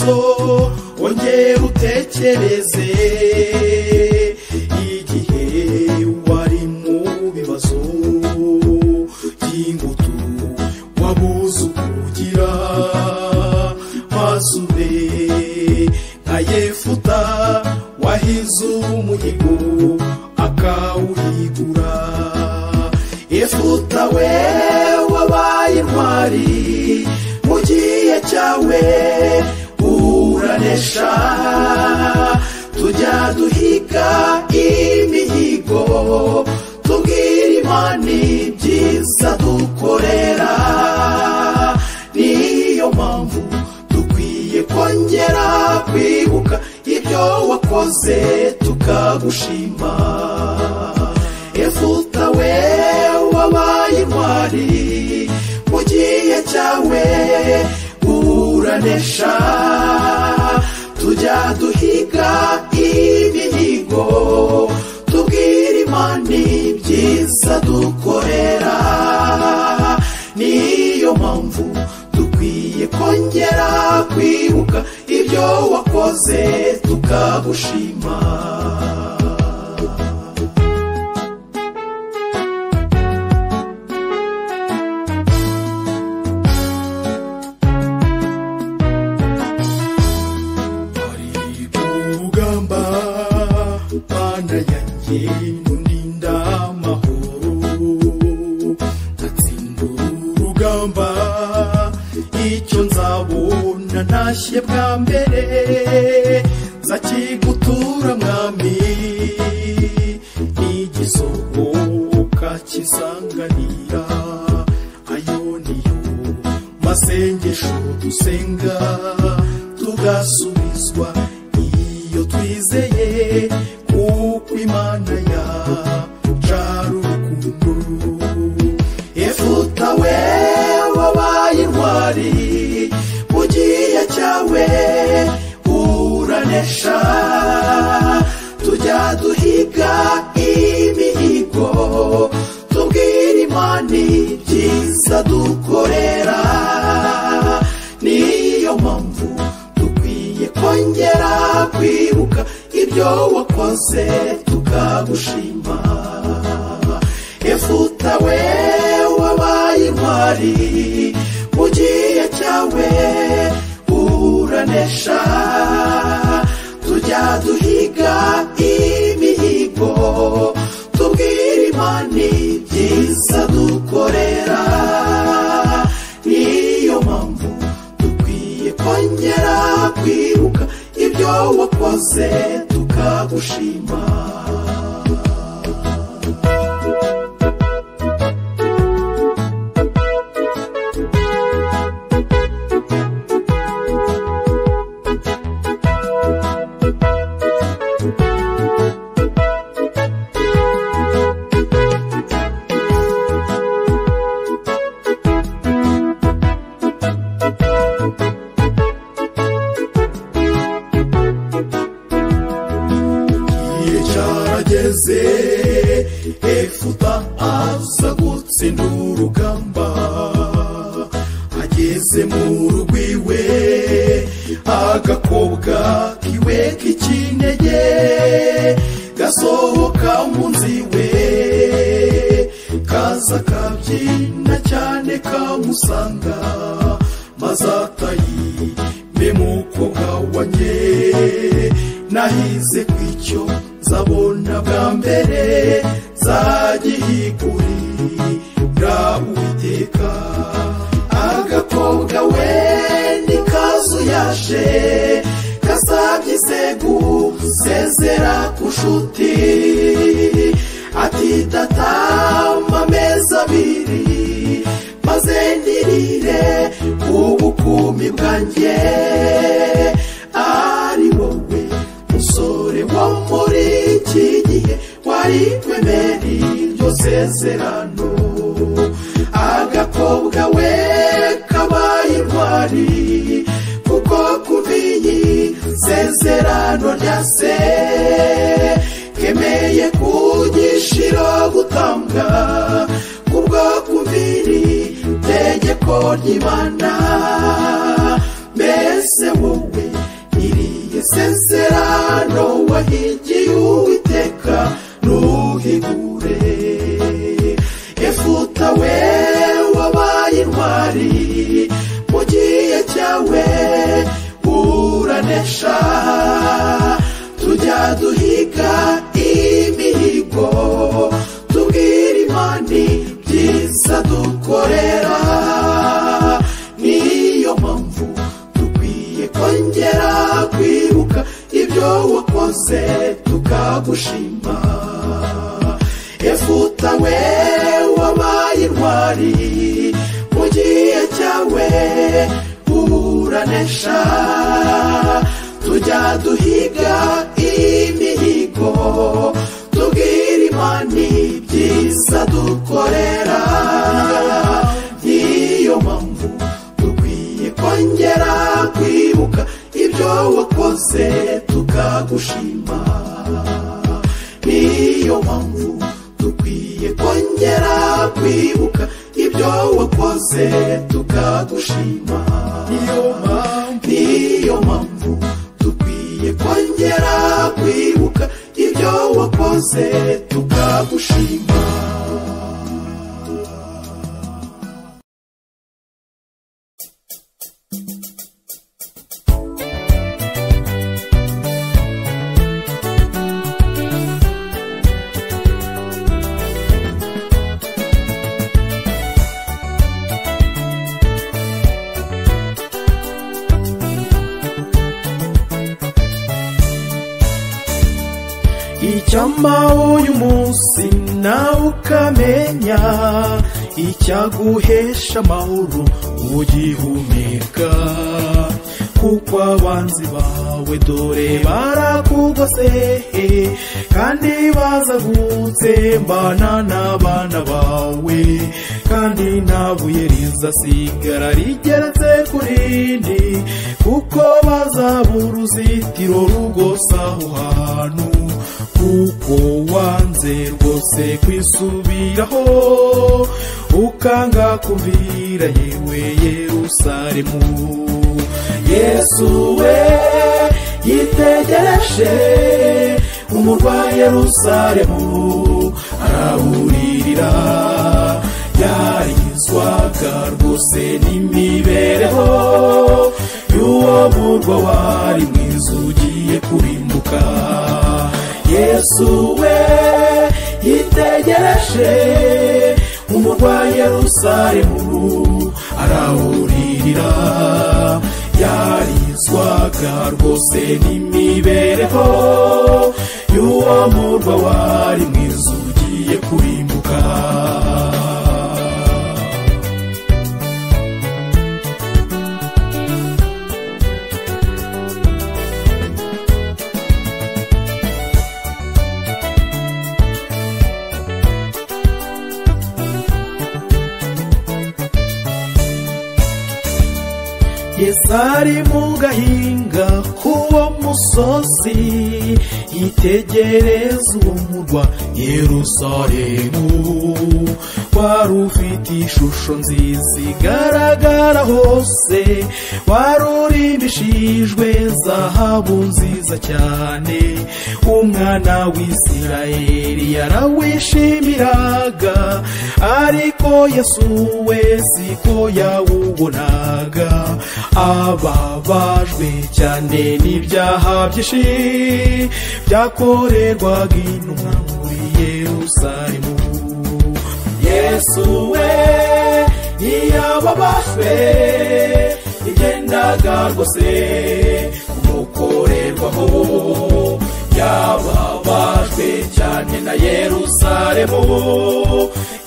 amaso wongera utekereze igihe wari mu bibazo by'ingutu wabuze ukugira masube nka Yefuta wahize umuhigo akawuhigura. Yefuta we wabaye intwari mu gihe cyawe uranesha. Tujya duhiga imihigo tubwira Imana ibyiza dukorera, niyo mpamvu dukwiye kongera kwibuka ibyo wakoze tukagushima. Yefuta we wabaye intwari mu gihe cyawe uranesha. Tujya duhiga imihigo tubwira Imana ibyiza dukorera, niyo mpamvu dukwiye kongera kwibuka ibyo wakoze tukagushima. Mana yanjye nundinda amahoro ndatsinda urugamba, icyo nzabona ntashye bwa mbere nzakigutura mwami. N'igisohoka kisanganira ayo niyo masengesho dusenga tugasubizwa iyo twizeye, kuko Imana yacara urukundo. Yefuta we wabaye intwari mu gihe cyawe uranesha. Tujya duhiga imihigo tubwira Imana ibyiza dukorera, niyo mpamvu dukwiye kongera kwibuka ibyo wakoze tukagushima. Yefuta we wabaye intwari mu gihe cyawe uranesha. Tujya duhiga imihigo tubwira Imana ibyiza dukorera, niyo mpamvu dukwiye kongera kwibuka ibyo wakoze tukagushima. Yefuta aza gutsinda urugamba, ageze mu rugo iwe agakobwa kiwe k'ikinege gasohoka mu nzu iwe, kaza kabyina cyane kamusanga, maze atayime mukobwa wanjye nahize kw'icyo nzabona bwa mbere nzagihigurira Uwiteka. Agakobwa we nikazuyaje kasabye gusezera ku nshuti, ati datama amezi abiri maze ndirire ubukumi bwanjye. Ari wowe musore wo muri iki gihe wari kwemera iryo sezerano. Agakobwa we kabaye intwari kuko kuva iyi sezerano rya se kemeye kugishira gutambwa kubwo kumvira itegeko ry'Imana. Mbese wowe wahigiye Uwiteka ntuhigure. Yefuta we wabaye intwari mu gihe cyawe uranesha. Tujya duhiga imihigo tubwira Imana ibyiza dukorera. Niyo mpamvu dukwiye kongera kwibuka ibyo wakoze tukagushima. Yefuta we wabaye intwari mu gihe cyawe uranesha. Tujya duhiga imihigo tubwira Imana ibyiza dukorera. Niyo mpamvu dukwiye kongera kwibuka ibyo wakoze tukagushima. Niyo mpamvu dukwiye kongera kwibuka ibyo wakoze tukagushima. Niyo mpamvu dukwiye kongera kwibuka ibyo wakoze tukagushima. Icyampa uyu munsi nawe ukamenya icyaguhesha amahoro ugihumeka, kuko abanzi bawe dore barakugose kandi baza gutsembana n'abana bawe, kandi nta buye rizasigara rigeretse ku rindi, kuko bazabura uruzitiro rugose aho hantu. Kuko wanze rwose kwisubiraho ukanga kumvira yewe Yerusalemu. Yesu we yitegereje umurwa Yerusalemu arawuririra. Yarizwaga rwose n'imibereho y'uwo murwa wari mwiza ugiye kurimbuka. Yesu we yitegereje umurwa Yerusalemu arawuririra. Yarizwaga rwose n'imibereho y'uwo murwa wari mwiza ugiye kurimbuka. Yesu ari mu gahinga k'uwo musozi yitegereza uwo murwa Yerusalemu, wari ufite ishusho nziza igaragara hose, wari urimbishijwe zahabu nziza cyane. Umwana w'Isirayeli yarawishimiraga, ariko Yesu we siko yawubonaga. Ababajwe cyane n'ibyaha byinshi byakorerwaga intumwa muri Yerusalemu. Yesu we ntiyababajwe igendaga rwose kumukorerwaho. Yababajwe cyane na Yerusalemu,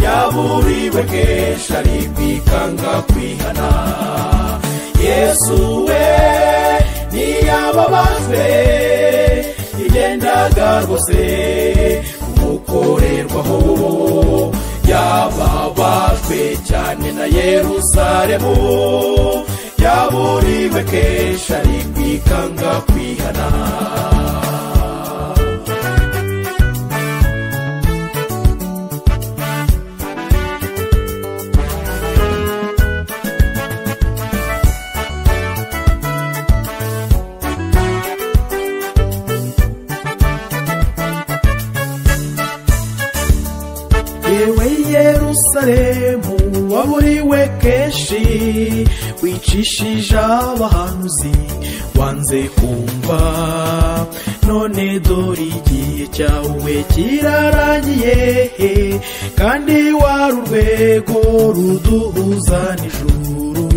yaburiwe kenshi ari kwikanga kwihana. Yesu we ntiyababajwe igendaga rwose kumukorerwaho. Yababajwe cyane na Yerusalemu, yaburiwe kenshi ari kwikanga kwihana. yewe Yerusalemu waburiwe kenshi wicishije abahanuzi wanze kumva none dore igihe cyawe kirarangiye kandi wari urwego ruduhuza n'ijuru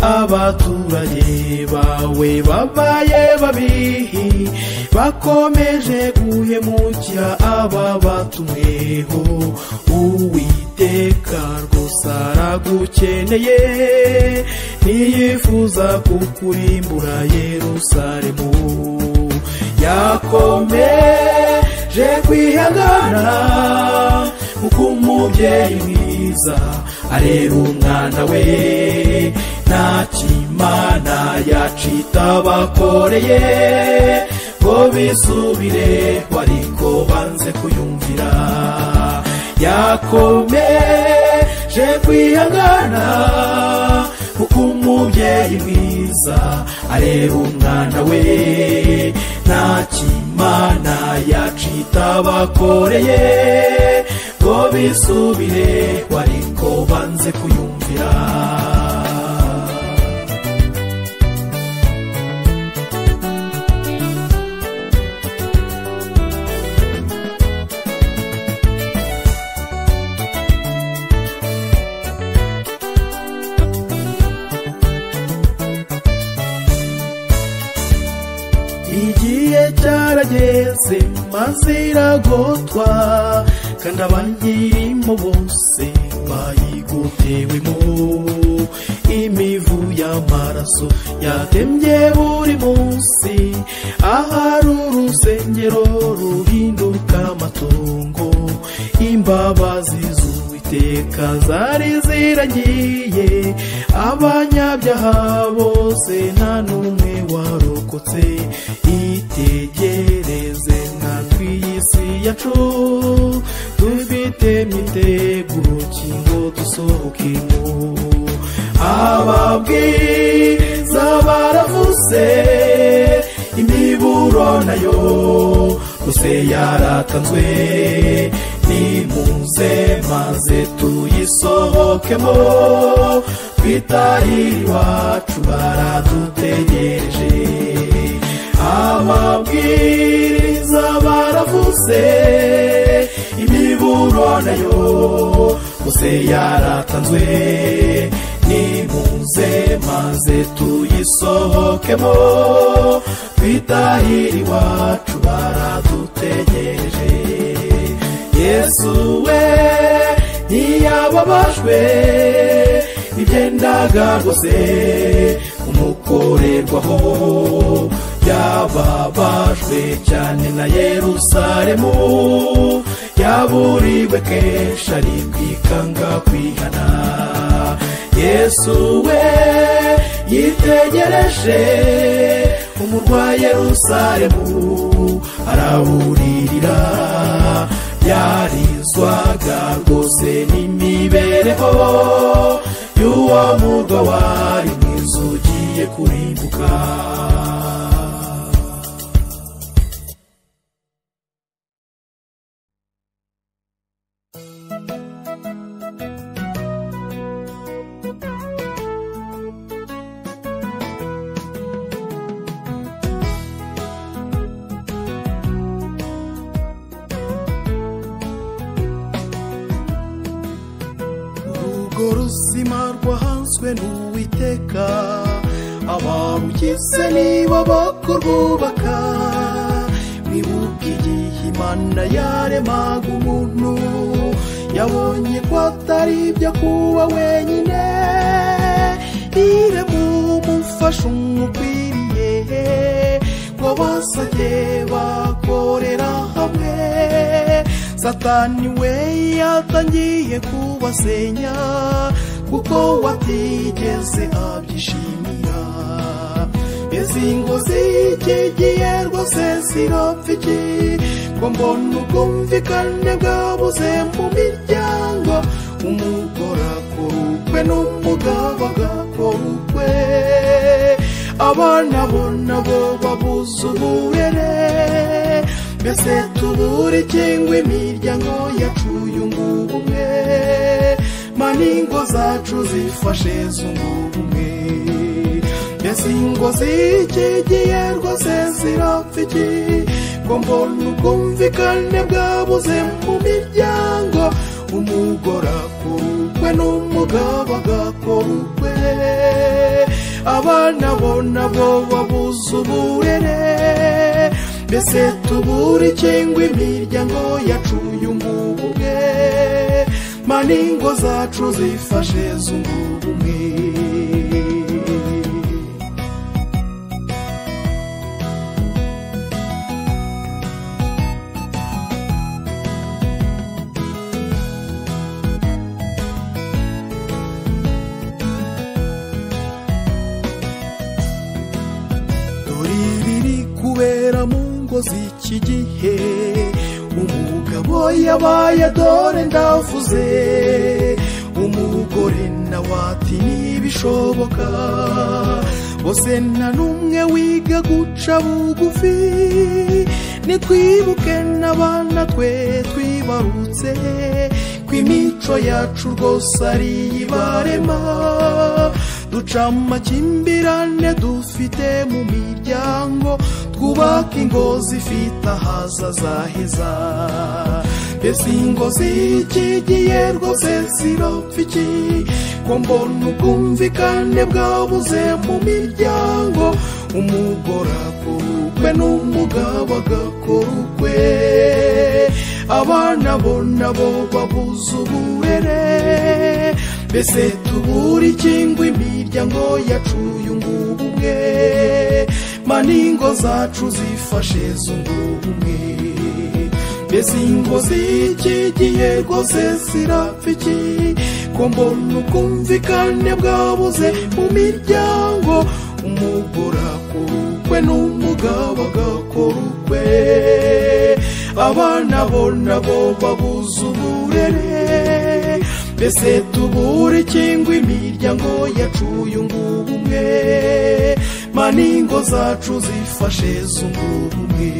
abaturage bawe babaye babi bakomeje guhemukira aba batumweho Uwiteka rwose aragukeneye ntiyifuza kukurimbura Yerusalemu yakomeje kwihangana kuko umubyeyi mwiza arera umwana we nta kimana yacita bakoreye ngo bisubireho ariko banze kuyumvira yakomeje kwihangana kuko umubyeyi mwiza arera umwana we nta kimana yacita bakoreye ngo bisubireho ariko banze kuyumvira igihe cyarageze maze iragotwa kandi abanyirimo bose bayigotewemo imivu y'amaraso yatemye buri munsi ahari urusengero ruhinduka amatongo imbabazi z'Uwiteka zari ziragiye abanyabyaha bose nta n'umwe warokotse itegereze natwe iyi si yacu dufite imiteguro kingo dusohokemo ababwiriza baravuze imiburo nayo gusa yaratanzwe nimuze maze tuyisohokemo twitahire iwacu baradutegereje amabwiriza baravuze imiburo nayo gusa yaratanzwe nimuze maze tuyisohokemo twitahire iwacu baradutegereje Yesu we ntiyababajwe n'ibyendaga rwose umukorerwaho yababajwe cyane na Yerusalemu yaburiwe kenshi ari kwikanga kwihana Yesu we yitegereje umurwa Yerusalemu araburirira yarizwaga rwose n'imibereho y'uwo murwa wari mwiza ugiye kurimbuka uruzima rwahanzwe n'Uwiteka abarugize nibo bakurwubaka mwibuke igihe Imana yaremaga umuntu yabonye ko atari ibyo kuba wenyine irema umufasha umukwiriye ngo basajye bakorera hamwe Satani we yatangiye kubasenya kuko watigeze abyishimira ezingo zikigiye rwose zirapfa iki ko mbona ubwumvikane bwabuze mu miryango umugore akora ukwe n'umugabo agakora ukwe abana bo nabo babuze uburere mbese tubure cyangwa imiryango yacu yunga ubumwe mana ingo zacu zifashe zunga ubumwe mbese ingo zikigiye rwose zirapfa iki ko mbona ubwumvikane bwabuze mu miryango umugore akora ukwe n'umugabo agakora ukwe abana bo nabo babuze uburere mbese tubure cyangwa imiryango yacu yunga ubumwe mana ingo zacu zifashe zunga ubumwe kubera mu ngo z'iki gihe umugabo yabaye dore ndavuze umugore nawe ati ntibishoboka bose nta n'umwe wiga guca bugufi nitwibuke n'abana twe twibarutse ko imico yacu rwose ari ibarema duca amakimbirane dufite mu miryango twubaka ingo zifite ahazaza heza mbese ingo zikigiye rwose zirapfa iki ko mbona ubwumvikane bwabuze mu miryango umugore akora ukwe n'umugabo agakora ukwe abana bo nabo babuze uburere mbese tubure cyangwa imiryango yacu yunga ubumwe mana ingo zacu zifashe zunga ubumwe mbese ingo zikigiye rwose zirapfa iki ko mbona ubwumvikane bwabuze mu miryango umugore akora ukwe n'umugabo agakora ukwe abana bo nabo babuze uburere mbese tubure cyangwa imiryango yacu yunga ubumwe mana ingo zacu zifashe zunga ubumwe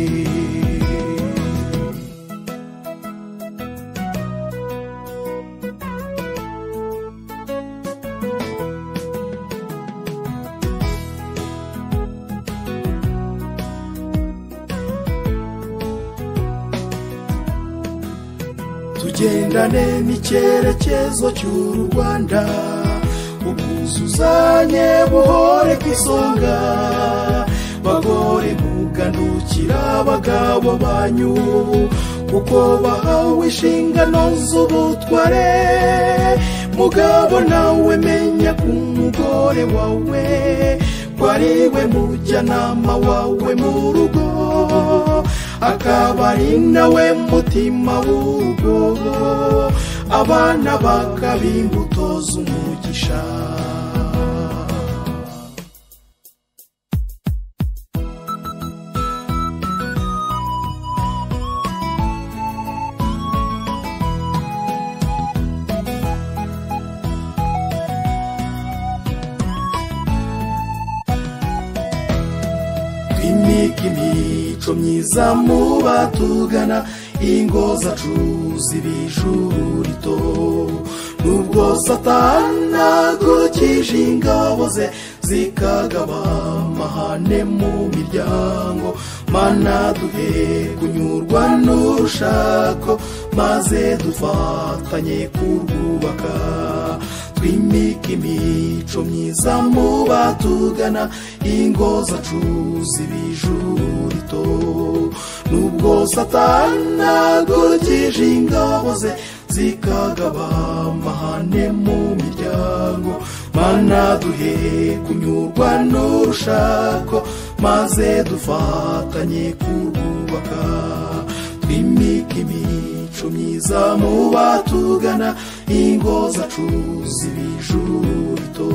tugendane n'icyerekezo cy'u Rwanda ubwuzuzanye buhore ku isonga bagore mugandukira abagabo banyu kuko bahawe inshingano z'ubutware mugabo nawe menya ko umugore wawe ko ari we mujyanama wawe mu rugo akaba ari nawe mutima w'urugo abana bakaba imbuto z'umugisha twimike imico myiza mu batugana ingo zacu z'ibijuru rito nubwo satana agurukije ingabo ze zikagaba amahane mu miryango mana duhe kunyurwa n'urushako maze dufatanye kurwubaka twimike imico myiza mu batugana ingo zacu z'ibijuru rito nubwo satana agurukije ingabo ze zikagaba amahane mu miryango mana duhe kunyurwa n'urushako maze dufatanye kurwubaka twimike imico myiza mu batugana ingo zacu z'ibijuru rito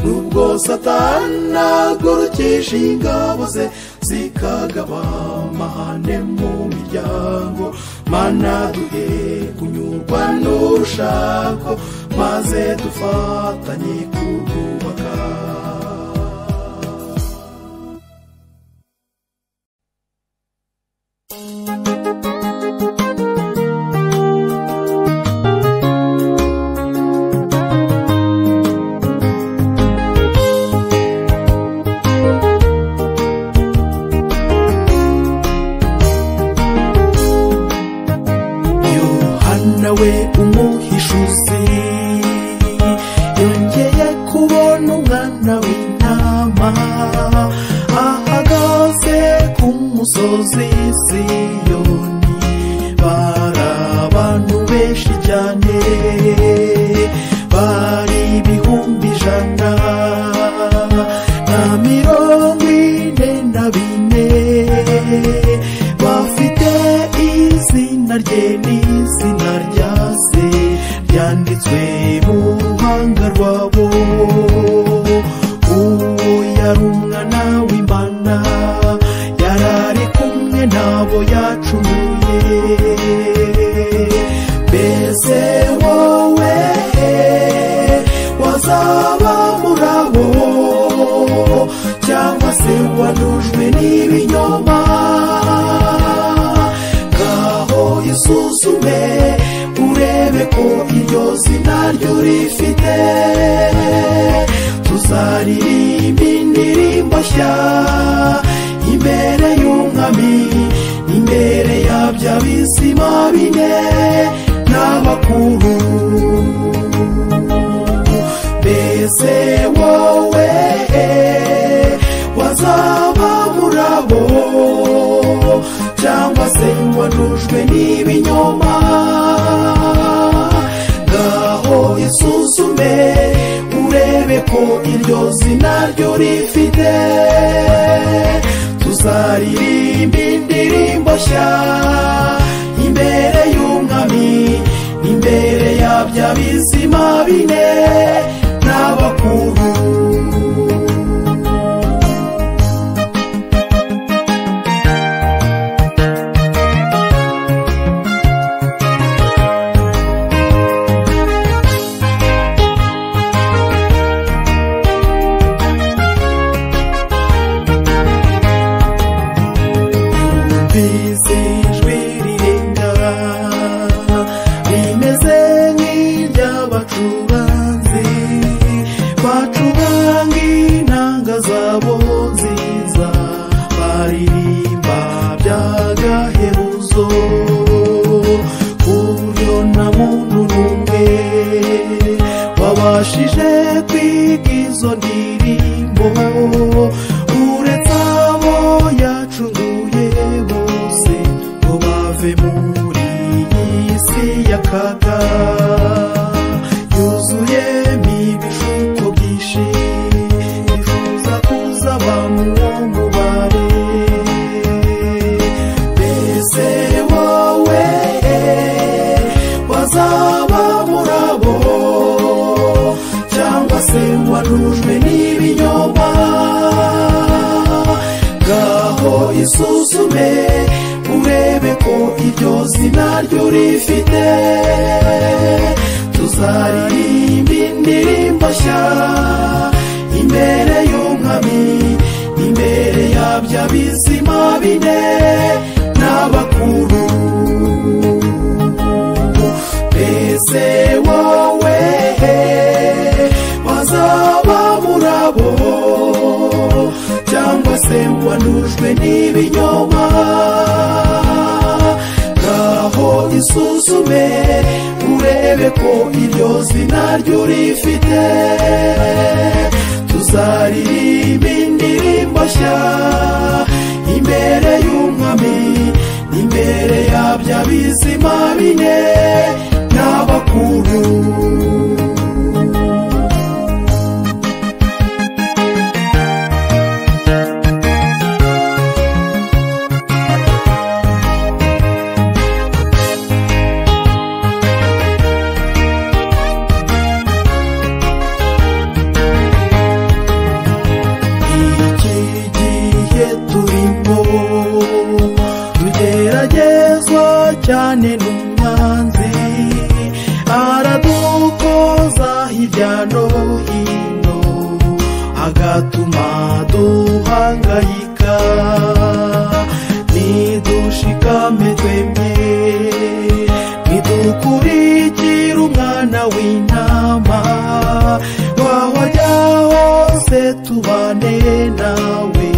nubwo satana agurukije ingabo ze zikagaba amahane mu miryango mana duhe kunyurwa n'urushako maze dufatanye kurwubaka nawe umuhishuzi yongeye kubona umwana w'intama ahagaze ku musozi Siyoni. Bari abantu benshi cyane, bari ibihumbi 144 bafite izina rye n'izina rya se byanditswe mu ruhanga rwabo. Uwo yari umwana w'Imana, yarari kumwe nabo yacumuye. Mbese wowe wazaba muri abo, cyangwa se wanujwe n'ibinyoma? Ngaho isuzume urebe ko iryo zina ryo rifite. Tuzaririmba indirimbo nshya imbere y'umwami, imbere ya bya bizima bine n'abakuru. Mbese wowe wazaba muri abo, cyangwa se wanujwe n'ibinyoma? Ngaho isuzume urebe ko iryo zina ryo rifite. Tuzaririmba indirimbo nshya imbere y'umwami, imbere ya bya bizima bine n'abakuru. Ijwi rirenga rimeze nk'iry'abacuranzi bacuranga inanga zabo nziza, baririmba by'agahebuzo ku buryo nta muntu n'umwe wabashije kwiga izo ndirimbo uretse abo yacunguye bose ngo bave muri iyi si y'akaga yuzuyemo ibishuko byinshi bifuza kuzaba mu mubare. Mbese wowe wazaba muri abo, cyangwa se wanujwe n'ibinyoma? Ngaho isuzume urebe ko iryo zina ryo rifite. Tuzaririmba indirimbo nshya imbere y'umwami, imbere ya bya bizima bine n'abakuru. Mbese wowe wazaba muri abo, cyangwa se wanujwe n'ibinyoma? Ngaho isuzume urebe ko iryo zina ryo rifite. Tuzaririmba indirimbo nshya imbere y'umwami, imbere ya bya bizima bine n'abakuru. Tugeragezwa cyane n'umwanzi, aradukoza hirya no hino, agatuma duhangayika. Nidushika tubane nawe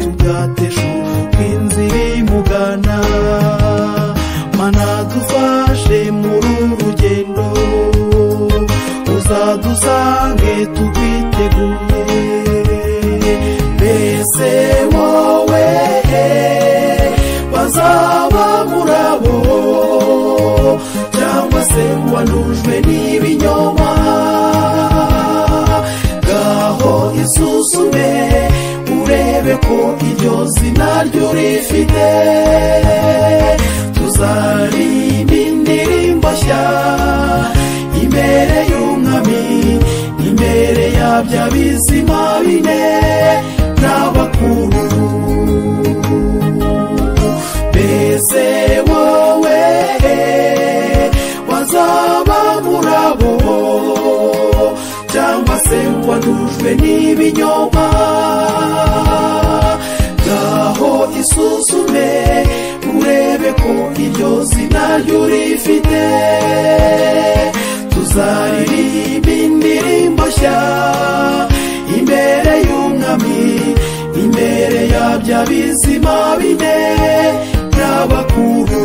tugateshuka inzira imugana mana dufashe muri urugendo uzadusange tugwiteguye mbese wowe bazaba murabo cyangwa se wanujwe n'ibinyoma gaho isuzume urebe ko iryo zina ryo rifite tuzaririmba indirimbo nshya imbere y'umwami imbere ya bya bizima bine n'abakuru mbese wowe wazaba murabo cyangwa se wanujwe n'ibinyoma gaho isuzume urebe ko iryo zina ryo rifite tuzaririmba indirimbo nshya imbere y'umwami imbere ya bya bizima bine n'abakuru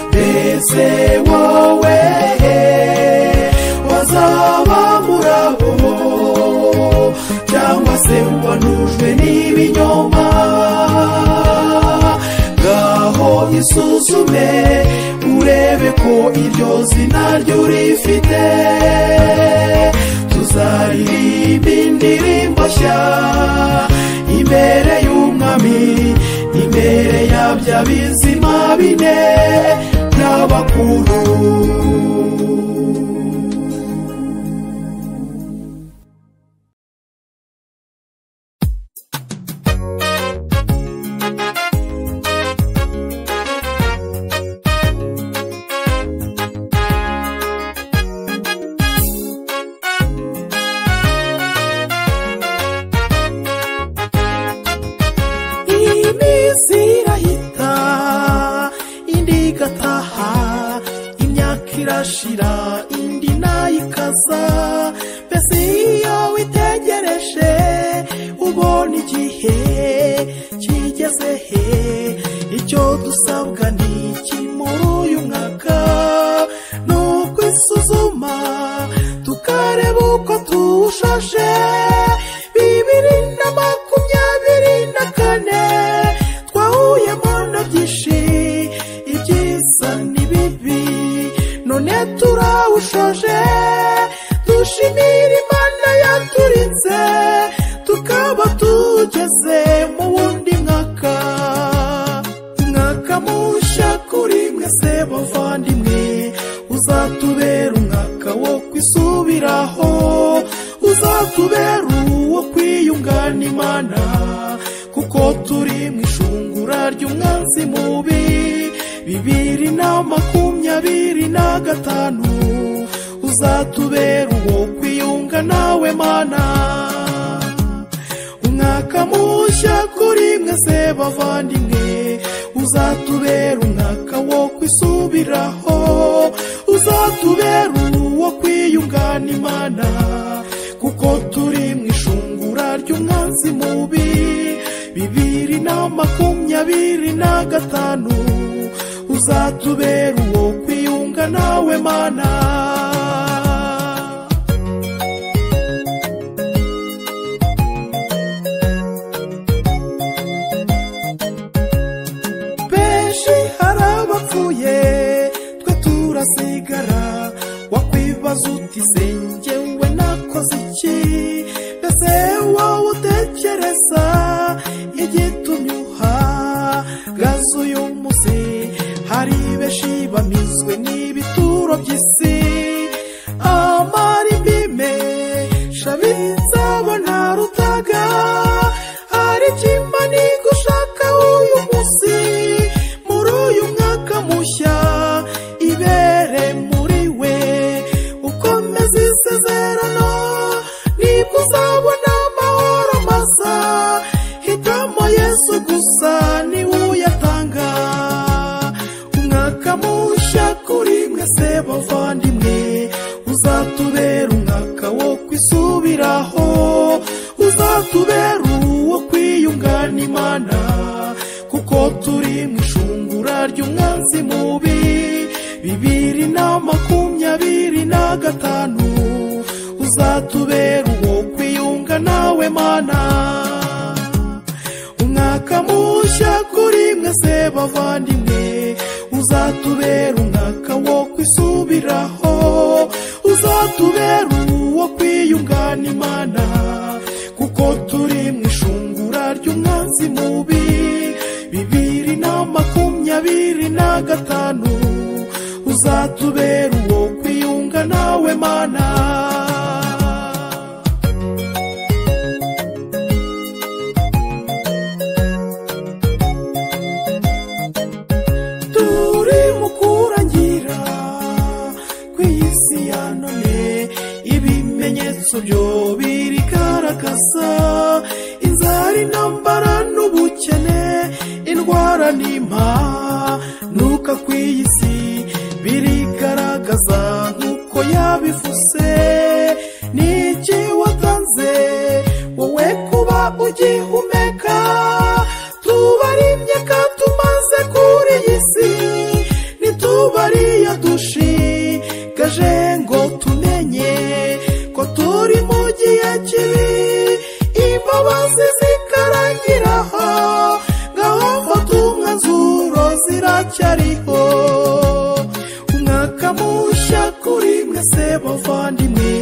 mbese wowe wazaba murabo cyangwa se wanujwe n'ibinyoma gaho isuzume urebe ko iryo zina ryo rifite tuzaririmba indirimbo nshya imbere y'umwami imbere ya bya bizima bine n'abakuru irashira indi nayikaza mbese iyo witegereje ubona igihe kigeze he icyo dusabwa ni iki muri uyu mwaka ni ukwisuzuma tukareba uko tuwushaje 2024 twahuyemo na byinshi ibyiza n'ibibi none turawushoje dushimira Imana yaturinze tukaba tugeze mu wundi mwaka mushya kuri mwese bavandimwe uzatubera umwaka wo kwisubiraho uzatubera uwo kwiyunga n'Imana kuko turi mu ishungura ry'umwanzi mubi 2025 uzatubera uwo kwiyunga nawe Mana umwaka mushya kuri mwese bavandimwe uzatubera umwaka wo kwisubiraho uzatubera uwo kwiyunga n'Imana kuko turi mu ishungura ry'umwanzi mubi 2025 uzatubera uwo kwiyunga nawe Mana benshi harabapfuye twe turasigara wakwibaza uti sengewe nakoze iki mbese wowe utekereza igitumye uhagaze uyu munsi hari benshi bamizwe n'ibituro by'isi amarimbime shabizabona rutaga hari kimani gushaka uyu munsi muri uyu mwaka mushya ibere muri we ukomeza isezerano nibwo uzabona amahoro masa hitamo Yesu gusa niwe uyatanga umwaka mushya kuri mwese bavandimwe uzatubera umwaka wo kwisi kwisubiraho uzatubera uwo kwiyunga n'Imana kuko turi mu ishungura ry'umwanzi mubi 2025 uzatubera uwo kwiyunga nawe Mana umwaka mushya kuri mwese bavandimwe uzatubera umwaka wo kwisubiraho uzatubera uwo kwiyunga n'Imana kuko turi mu ishungura ry'umwanzi mubi 2025 uzatubera uwo kwiyunga nawe Mana turi mu kurangira kw'isi ya none ibimenyetso byo birigaragaza inzara intambara n'ubukene indwara n'impanuka kw'isi birigaragaza nk'uko yabivuze n'iki watanze wowe kuba ugihumeka tubarimye ka tumaze kuri iyi si nitubariya dushigaje ngo tumenye ko turi mu gihe kibi imbabazi zikarangiraho ngaho mfata umwanzuro ziracyariho umwaka mushya kuri mwese bavandimwe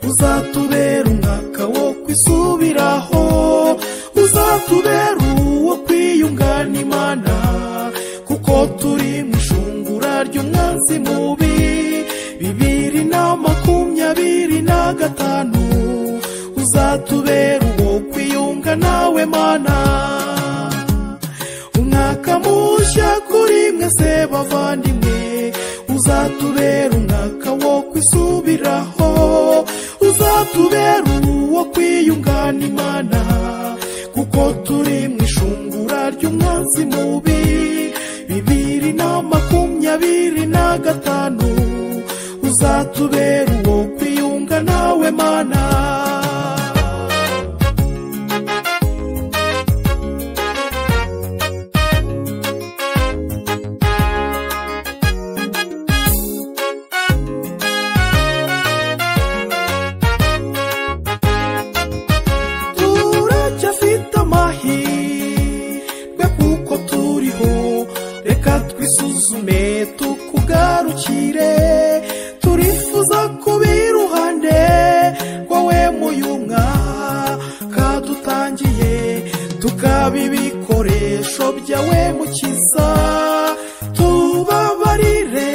uzatubera umwaka wo kwisubiraho uzatubera uwo kwiyunga n'Imana kuko turi mu ishungura ry'umwanzi mubi 2025 uzatubera uwo kwiyunga nawe Mana umwaka mushya kuri mwese bavandimwe uzatubera umwaka wo kwisubiraho uzatubera uwo kwiyunga n'Imana kuko turi mu ishungura ry'umwanzi mubi 2025 uzatubera uwo kwiyunga nawe Mana turacyafite amahirwe kuko turiho reka twisuzume tukugarukire turifuza kuba iruhande rwawe muyu mwaka dutangiye tukaba ibikoresho byawe mukiza tubabarire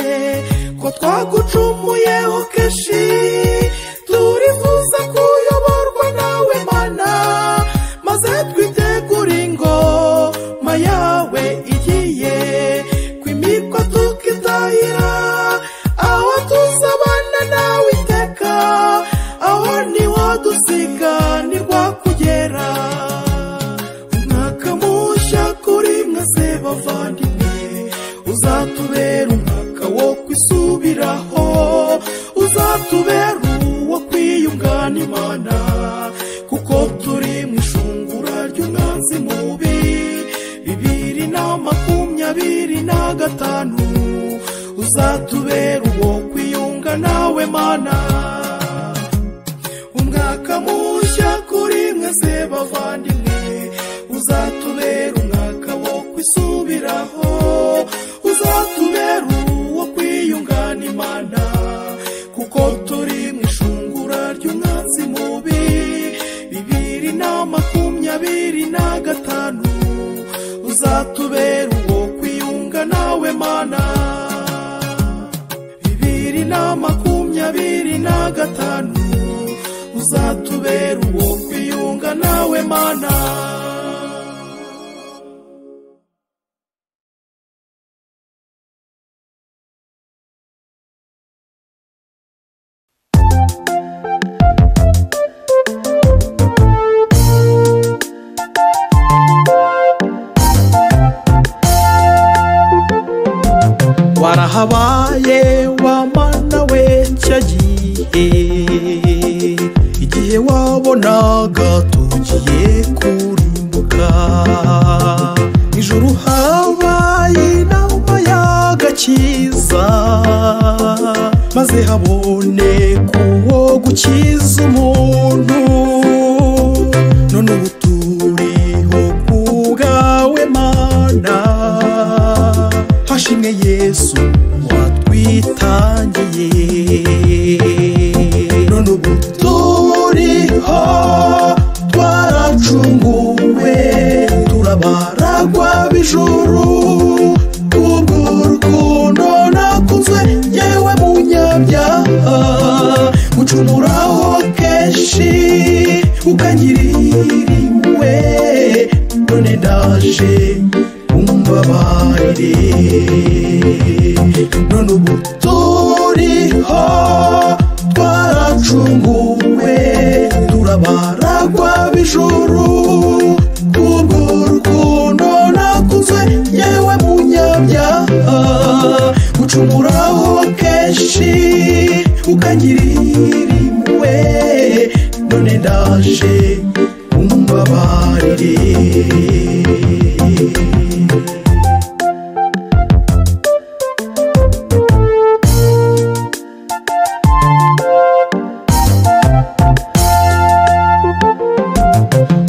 ko twagucumuyeho kenshi turifuza kuyoborwa nawe Mana maze twitegura ingoma yawe igiye kwimikwa tukitahira aho tuzabana nawe iteka aho niho dusiganirwa kugera umwaka mushya kuri mwese bavandimwe uzatubera umwaka wo kwisubiraho uzatubera uwo kwiyunga n'Imana kuko turi mu ishungura ry'umwanzi mubi 2025 uzatubera uwo kwiyunga nawe Mana umwaka mushya kuri mwese bavandimwe uzatubera umwaka wo kwisubiraho uzatubera uwo kwiyunga n'Imana kuko turi mu ishungura ry'umwanzi mubi 2025 uzatubera uwo kwiyunga nawe Mana 2025 uzatubera uwo kwiyunga nawe Mana warahabaye wa Mana we cyagiye igihe wa wabonaga tugiye kurimbuka. Ijuru habaye inama y'agakiza, maze haboneka uwo gukiza umuntu. None ubu turiho kubwawe Mana, hashimwe Yesu watwitangiye. None ubu turiho twaracunguwe, turabaragwa b'ijuru kubw'urukundo nakunzwe yewe munyabyaha. Gucumuraho kenshi ukangirira impuhwe, none ndaje umbabarire. None ubu turiho twaracunguwe, turabaragwa b'ijuru kubw'urukundo nakunzwe yewe munyabyaha. Gucumuraho kenshi ukangirira impuhwe, none ndaje umbabarire.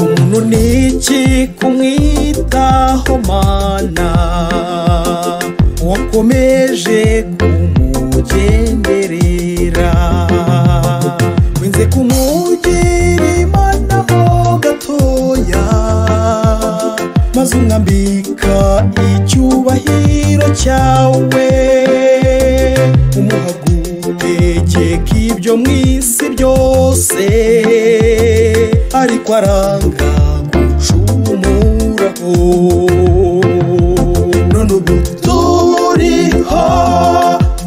Umuntu niki kumwitaho Mana, wakomeje kumugenderera. Wenze kumugira Imana ho gatoya, maze umwambika icyubahiro cyawe. Umuha gutegeka ibyo mu isi byose, ariko aranga gucumuraho. None ubu turiho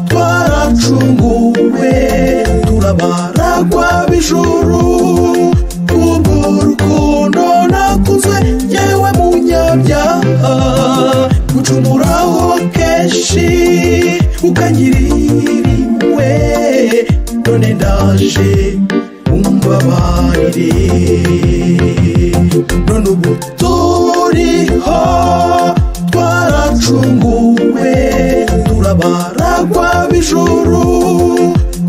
twaracunguwe, turabaragwa b'ijuru kubw'urukundo nakunzwe yewe munyabyaha. Gucumuraho kenshi ukangirira impuhwe, none ndaje umbabarire. None ubu turiho twaracunguwe, turabaragwa b'ijuru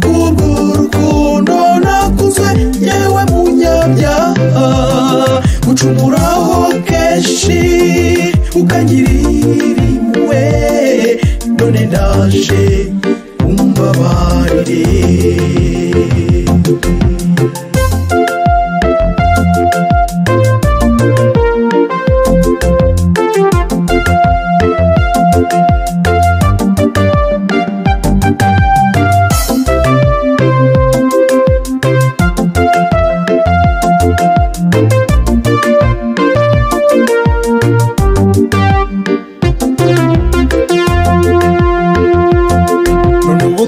kubw'urukundo nakunzwe yewe munyabyaha. Gucumuraho kenshi ukangirira impuhwe, none ndaje umbabarire.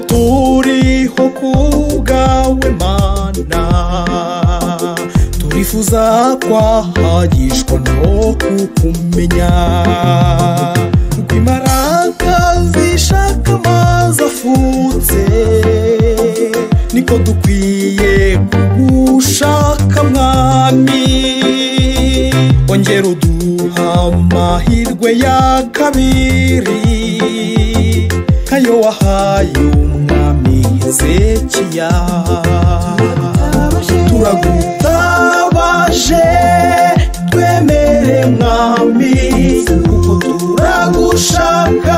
Turiho kubwawe Mana, turifuza kwahagishwa no kukumenya. Kuko imbaraga zishaka amazi afutse, niko dukwiye kugushaka Mwami. Ongera uduha amahirwe ya kabiri, kayo wahaye umwami Hezekiya. Turagutabaje twemere Mwami, kuko turagushaka.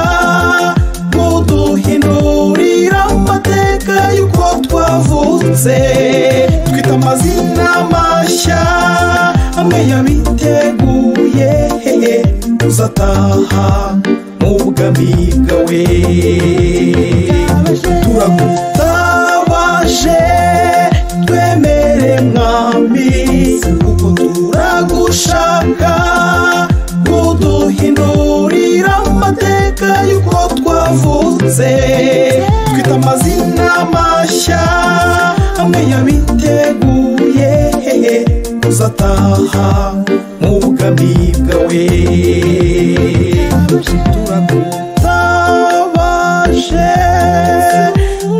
Muduhindurira amateka y'uko twavutse, twita amazina mashya amwe yabiteguye. Uzataha mu bwami bwawe. Turagutabaje twemere Mwami, kuko turagushaka. Muduhindurira amateka y'uko twavutse, twita amazina mashya amwe yabiteguye. Uzataha mu bwami bwawe. Turagutabaje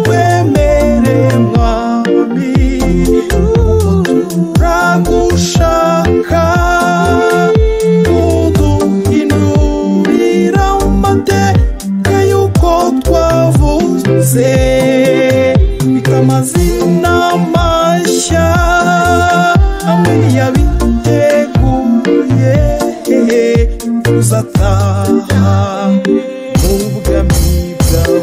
twemere Mwami, kuko mu bwami bwawe.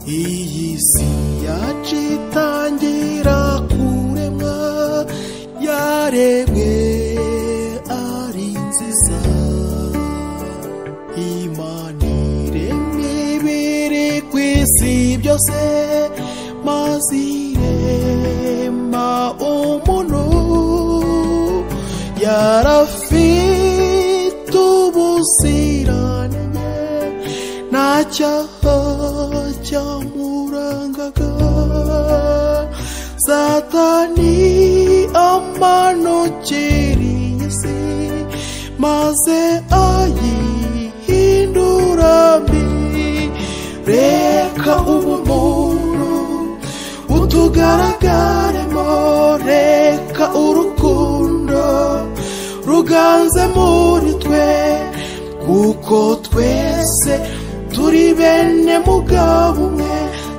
Iyi si yacu itangira kuremwa, yaremwe ari nziza. Imana iremye ibiri ku isi byose, maze irema umuntu. Yarafite ubuziranenge, nta cyaha cyamurangaga. Satani amanukiriye isi, maze ayihindura mbi. Reka ubumuntu butugaragaremo, reka urukundo ruganze muri twe, kuko twese turi bene mugabo umwe.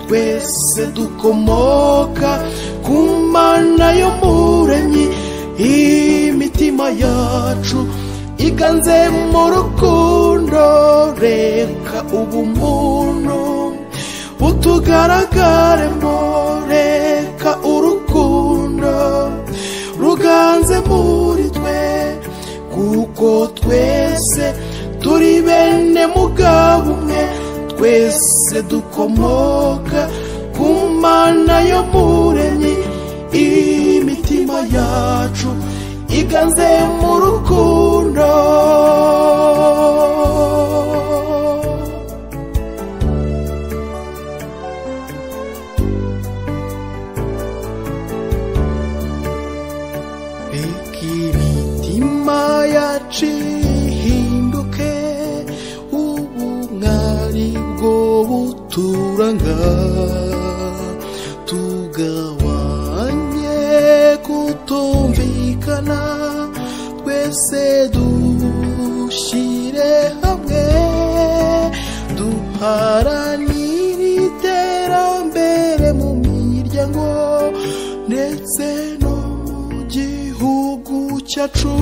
Twese dukomoka ku Mana y'Umuremyi, imitima yacu iganze mu rukundo. Reka ubumuntu butugaragaremo, reka urukundo ruganze muri twe, kuko twese turi bene mugabo umwe. Twese dukomoka ku Mana y'Umuremyi, imitima yacu iganze mu rukundo. Reka imitima yacu ihinduke, ubumwari bwo buturanga. Tugabanye kutumvikana, twese dushyire hamwe. Duharanire iterambere mu miryango ndetse no mu gihugu cyacu.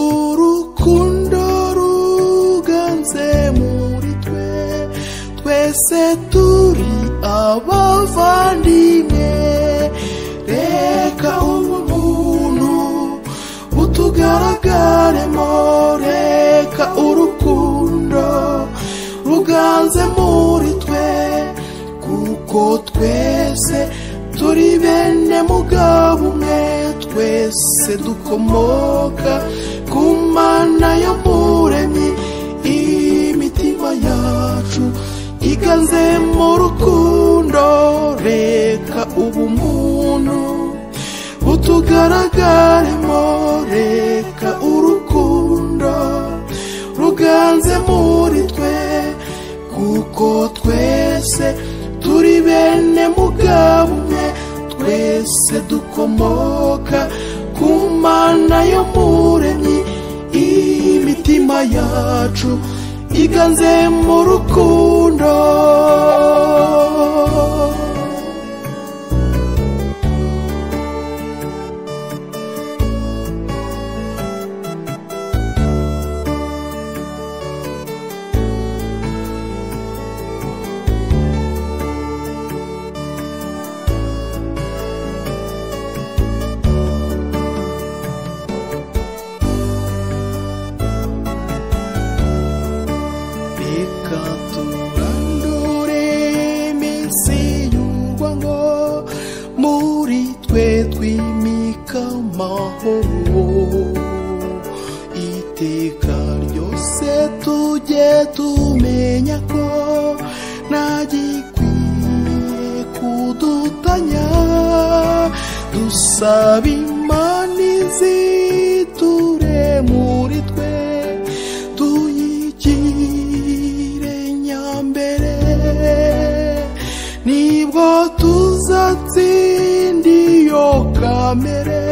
Urukundo ruganze muri twe, twese turi abavandimwe. Reka ubumuntu butugaragaremo, reka urukundo ruganze muri twe, kuko twese turi bene mugabo umwe. Twese dukomoka ku Mana y'Umuremyi, imitima yacu iganze mu rukundo. Reka ubumuntu butugaragaremo, reka urukundo ruganze muri twe, kuko twese turi bene mugabo umwe. Twese dukomoka ku Mana y'Umuremyi, imitima yacu iganze mu rukundo. twimika amahoro iteka ryose tujye tumenya ko nta gikwiye kudutanya dusaba Imana iziture muri twe tuyigire nyambere, nibwo tuzatsinda iyo kamere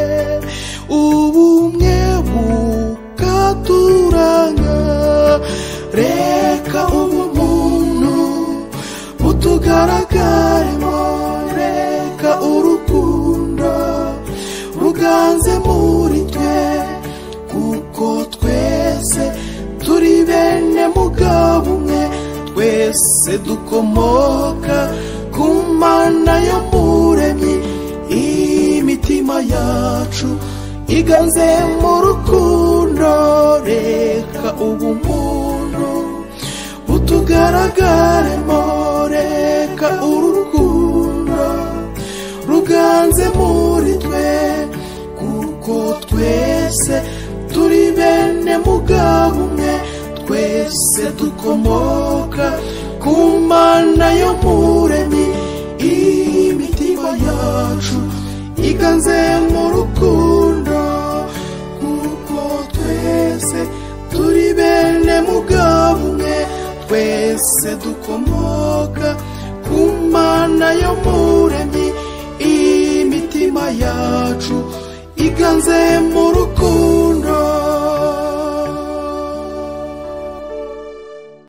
ubumwe bukaturanga. Reka ubumuntu butugaragaremo, reka urukundo ruganze muri twe, kuko twese turi bene mugabo umwe, twese dukomoka ku Mana y'Umuremyi. Imitima yacu iganze mu rukundo, reka ubumuntu butugaragaremo, reka urukundo ruganze muri twe, kuko twese turi bene mugabo umwe, twese dukomoka ku Mana y'Umuremyi. Imitima yacu iganze mu rukundo, kuko twese turi bene mugabo umwe, twese dukomoka ku Mana y'Umuremyi. Imitima yacu iganze mu rukundo.